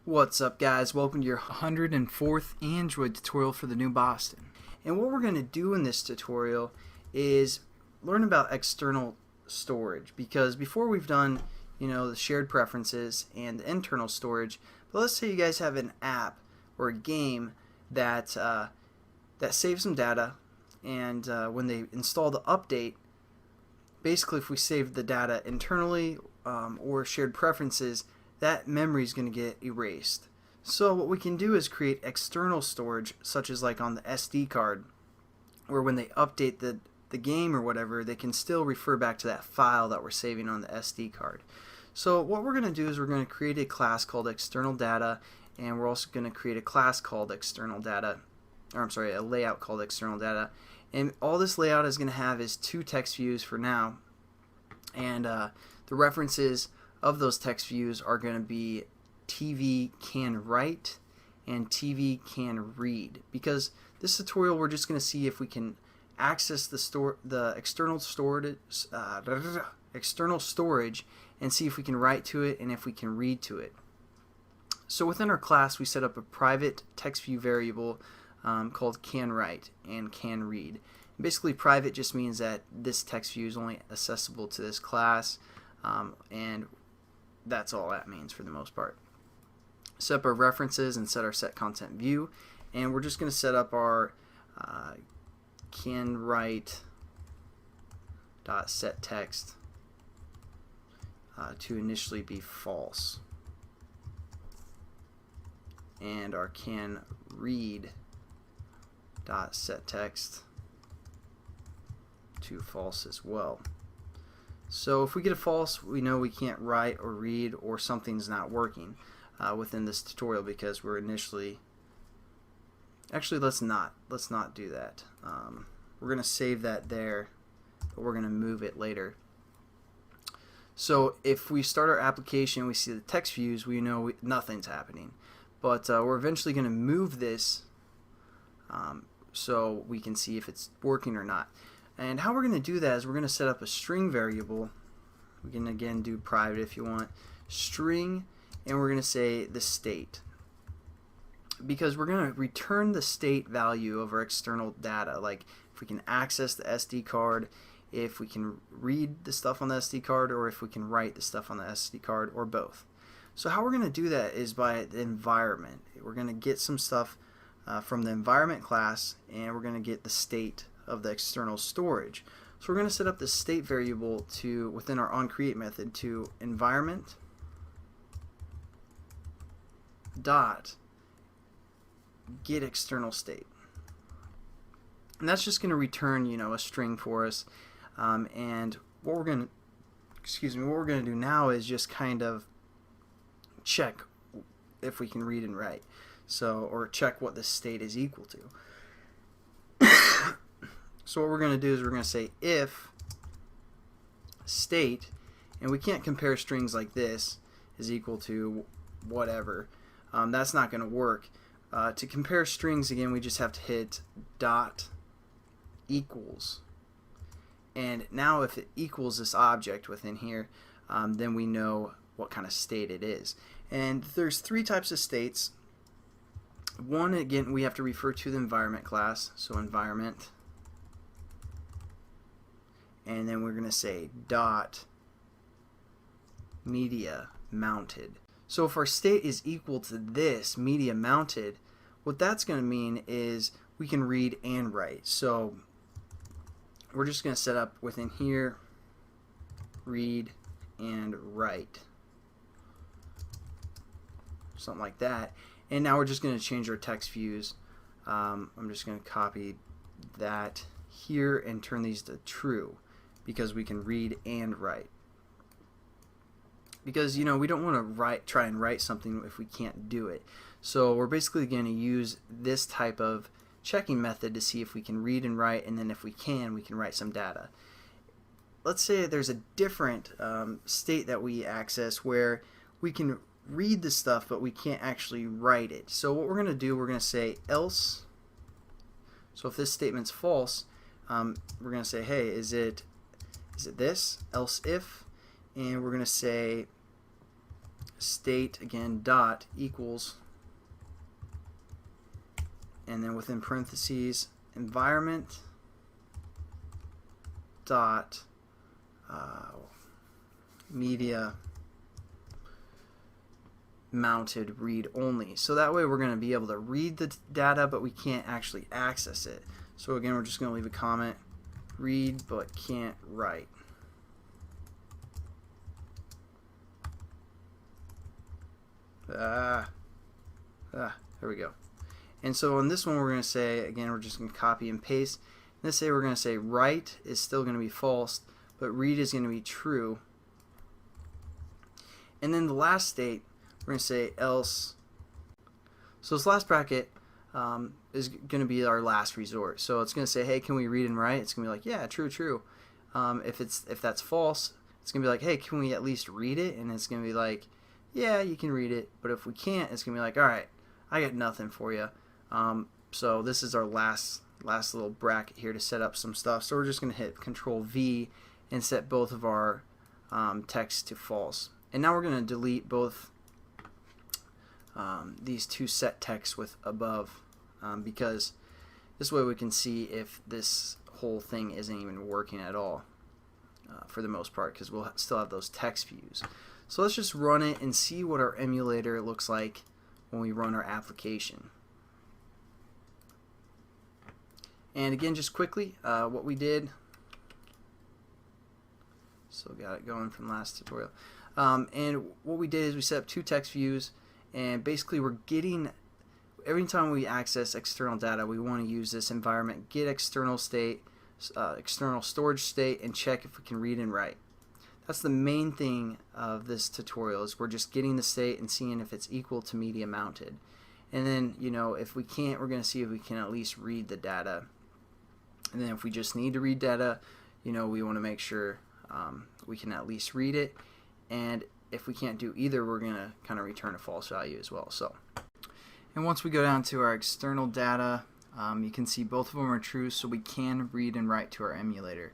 What's up, guys? Welcome to your 104th Android tutorial for the new Boston. And what we're going to do in this tutorial is learn about external storage, because before we've done the shared preferences and the internal storage. But let's say you guys have an app or a game that saves some data, and when they install the update, basically if we save the data internally or shared preferences, that memory is going to get erased. So what we can do is create external storage, such as like on the SD card, where when they update the game or whatever, they can still refer back to that file that we're saving on the SD card. So what we're going to do is we're going to create a class called external data, and we're also going to create a class called external data, or I'm sorry, a layout called external data. And all this layout is going to have is two text views for now, and the references of those text views are going to be TV can write and TV can read. Because this tutorial we're just going to see if we can access the external storage and see if we can write to it and if we can read to it. So within our class we set up a private text view variable called can write and can read. And basically private just means that this text view is only accessible to this class, and that's all that means for the most part. Set up our references and set our set content view, and we're just going to set up our can write dot set text to initially be false, and our can read dot set text to false as well. So if we get a false, we know we can't write or read, or something's not working within this tutorial, because we're initially let's not do that. We're going to save that there, but we're going to move it later. So if we start our application, we see the text views, we know nothing's happening. But we're eventually going to move this so we can see if it's working or not. And how we're going to do that is we're going to set up a string variable. We can again do private if you want, string, and we're going to say the state, because we're going to return the state value of our external data, like if we can access the SD card, if we can read the stuff on the SD card, or if we can write the stuff on the SD card, or both. So how we're going to do that is by the environment. We're going to get some stuff from the environment class, and we're going to get the state of the external storage. So we're going to set up the state variable to within our onCreate method to environment dot get external state, and that's just going to return a string for us. And what we're going to do now is just kind of check if we can read and write, or check what the state is equal to. So what we're going to do is we're going to say if state, and we can't compare strings like this, is equal to whatever. That's not going to work. To compare strings, again, we just have to hit dot equals. And now if it equals this object within here, then we know what kind of state it is. And there's three types of states. One, again, we have to refer to the environment class, so environment, and then we're going to say dot media mounted. So if our state is equal to this media mounted, what that's going to mean is we can read and write. So we're just going to set up within here read and write, something like that. And now we're just going to change our text views. I'm just going to copy that here and turn these to true, because we can read and write. Because we don't want to try and write something if we can't do it. So we're basically going to use this type of checking method to see if we can read and write, and then if we can write some data. Let's say there's a different state that we access where we can read the stuff but we can't actually write it. So what we're going to do, we're going to say else. So if this statement's false, we're going to say, hey, is it this, else if, and we're going to say state, again, dot equals, and then within parentheses, environment dot media mounted read only. So that way we're going to be able to read the data, but we can't actually access it. So again, we're just going to leave a comment, read but can't write. There we go. And so on this one, we're going to say, again, we're just going to copy and paste. Let's say we're going to say write is still going to be false, but read is going to be true. And then the last state, we're going to say else. So this last bracket is going to be our last resort. So it's going to say, hey, can we read and write? It's going to be like, yeah, true, true. If that's false, it's going to be like, hey, can we at least read it? And it's going to be like, yeah, you can read it. But if we can't, it's going to be like, all right, I got nothing for you. So this is our last little bracket here to set up some stuff. So we're just going to hit Control V and set both of our text to false. And now we're going to delete both these two set texts with above, because this way we can see if this whole thing isn't even working at all for the most part, because we'll still have those text views. So let's just run it and see what our emulator looks like when we run our application. And again, just quickly, what we did, still got it going from last tutorial, and what we did is we set up two text views, and basically we're getting, every time we access external data, we want to use this environment get external state, external storage state, and check if we can read and write. That's the main thing of this tutorial, is we're just getting the state and seeing if it's equal to media mounted. And then, you know, if we can't, we're going to see if we can at least read the data. And then if we just need to read data, you know, we want to make sure we can at least read it. And if we can't do either, we're going to kind of return a false value as well. So, and once we go down to our external data, you can see both of them are true, so we can read and write to our emulator.